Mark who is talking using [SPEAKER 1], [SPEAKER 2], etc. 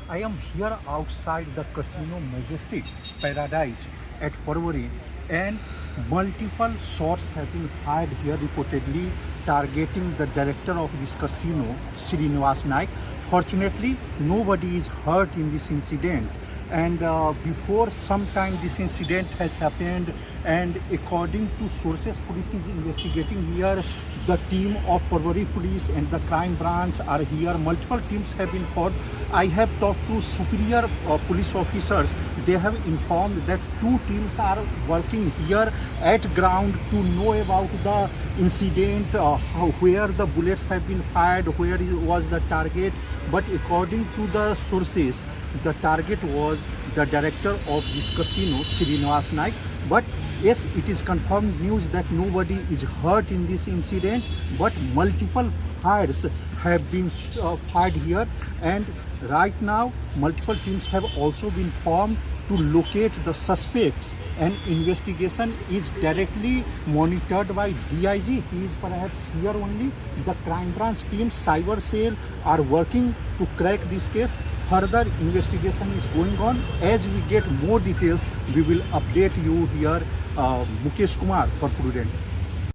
[SPEAKER 1] I am here outside the Casino Majestic Paradise at Porvorim, and multiple shots have been fired here reportedly targeting the director of this casino, Shrinivas Nayak. Fortunately, nobody is hurt in this incident. And before some time this incident has happened, and according to sources police is investigating here, the team of Porvorim police and the crime branch are here. Multiple teams have been formed. I have talked to superior police officers. They have informed that two teams are working here at ground to know about the incident, where the bullets have been fired, where was the target. But according to the sources, the target was the director of this casino, Shrinivas Nayak. But yes, it is confirmed news that nobody is hurt in this incident, but multiple fires have been fired here, and right now multiple teams have also been formed to locate the suspects, and investigation is directly monitored by DIG. He is perhaps here only. The crime branch team, cyber cell are working to crack this case. Further investigation is going on. As we get more details, we will update you here. Mukesh Kumar for Prudent.